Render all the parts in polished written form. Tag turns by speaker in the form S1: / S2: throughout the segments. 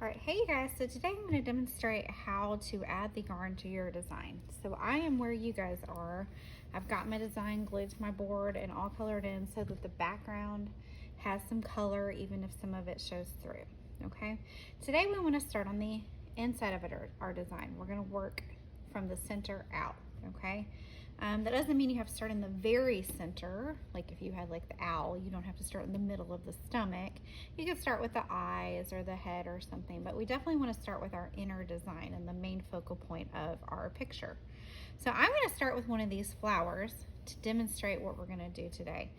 S1: All right, hey you guys, so today I'm going to demonstrate how to add the yarn to your design. So I am where you guys are. I've got my design glued to my board and all colored in so that the background has some color even if some of it shows through, okay? Today we want to start on the inside of our design. We're going to work from the center out, okay? That doesn't mean you have to start in the very center. Like if you had like the owl, you don't have to start in the middle of the stomach. You can start with the eyes or the head or something, but we definitely want to start with our inner design and the main focal point of our picture. So I'm going to start with one of these flowers to demonstrate what we're going to do today.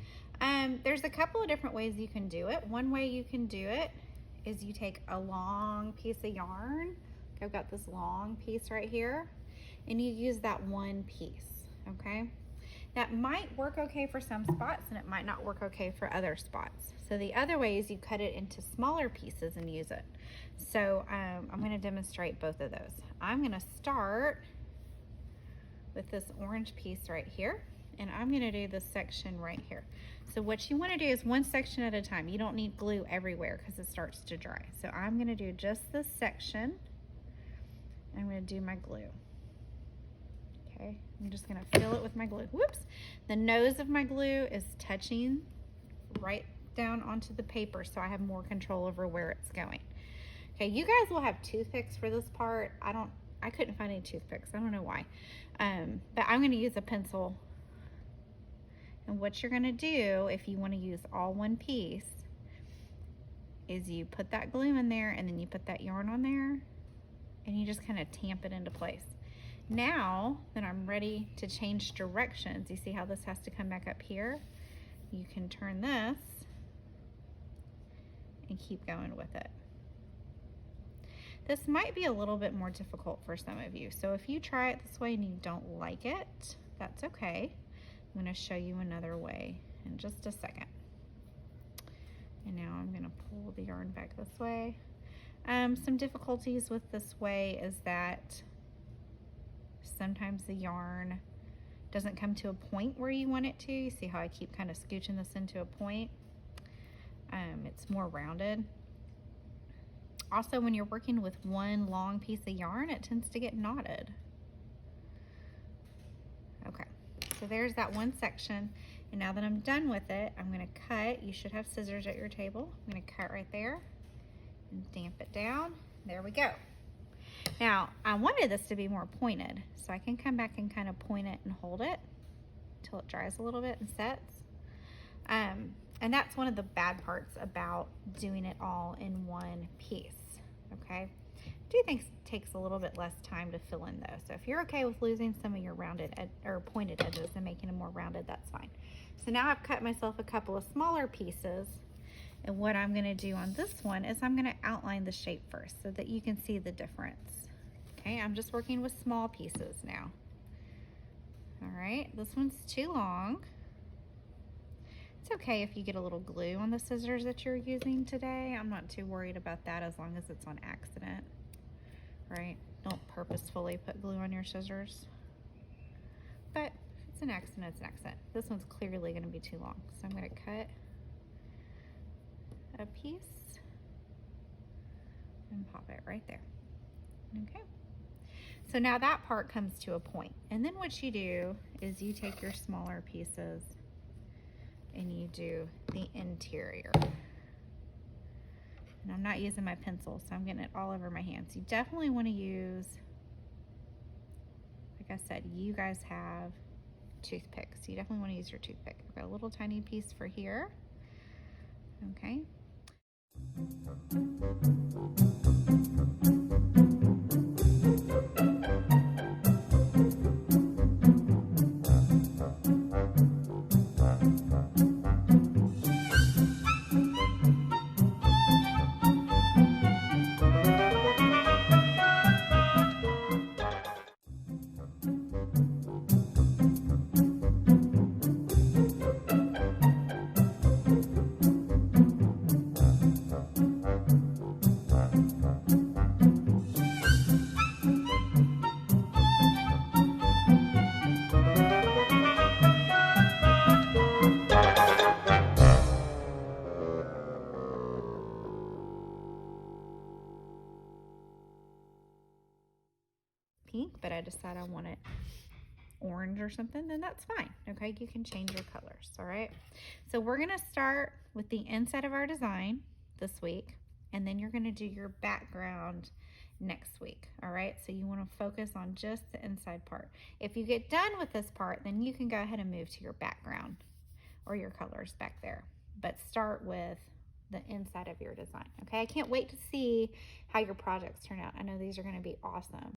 S1: There's a couple of different ways you can do it. One way you can do it is you take a long piece of yarn. I've got this long piece right here, and you use that one piece. Okay, that might work okay for some spots and it might not work okay for other spots. So the other way is you cut it into smaller pieces and use it. So I'm going to demonstrate both of those. I'm going to start with this orange piece right here, and I'm going to do this section right here. So what you want to do is one section at a time. You don't need glue everywhere because it starts to dry. So I'm going to do just this section. I'm going to do my glue. Okay, I'm just gonna fill it with my glue. Whoops, the nose of my glue is touching right down onto the paper so I have more control over where it's going. Okay, you guys will have toothpicks for this part. I couldn't find any toothpicks. I don't know why. But I'm gonna use a pencil. And what you're gonna do if you wanna use all one piece is you put that glue in there and then you put that yarn on there and you just kind of tamp it into place. Now that I'm ready to change directions, you see how this has to come back up here? You can turn this and keep going with it. This might be a little bit more difficult for some of you. So if you try it this way and you don't like it, that's okay. I'm going to show you another way in just a second. And now I'm going to pull the yarn back this way. Some difficulties with this way is that sometimes the yarn doesn't come to a point where you want it to. You see how I keep kind of scooching this into a point? It's more rounded. Also, when you're working with one long piece of yarn, it tends to get knotted. Okay, so there's that one section. And now that I'm done with it, I'm gonna cut. You should have scissors at your table. I'm gonna cut right there and damp it down. There we go. Now, I wanted this to be more pointed, so I can come back and kind of point it and hold it until it dries a little bit and sets. And that's one of the bad parts about doing it all in one piece, okay? I do think it takes a little bit less time to fill in though. So if you're okay with losing some of your rounded or pointed edges and making them more rounded, that's fine. So now I've cut myself a couple of smaller pieces. And what I'm gonna do on this one is I'm gonna outline the shape first so that you can see the difference. Okay, I'm just working with small pieces now. All right, this one's too long. It's okay if you get a little glue on the scissors that you're using today. I'm not too worried about that as long as it's on accident, right? Don't purposefully put glue on your scissors. But if it's an accident, it's an accident. This one's clearly gonna be too long. So I'm gonna cut a piece and pop it right there. Okay, so now that part comes to a point, and then what you do is you take your smaller pieces and you do the interior. And I'm not using my pencil, so I'm getting it all over my hands. You definitely want to use, like I said, you guys have toothpicks. You definitely want to use your toothpick. I've got a little tiny piece for here. Okay. pink, but I decide I want it orange or something, then that's fine. Okay, you can change your colors. All right, so we're gonna start with the inside of our design this week, and then you're gonna do your background next week. All right, so you want to focus on just the inside part. If you get done with this part, then you can go ahead and move to your background or your colors back there, but start with the inside of your design. Okay, I can't wait to see how your projects turn out. I know these are going to be awesome.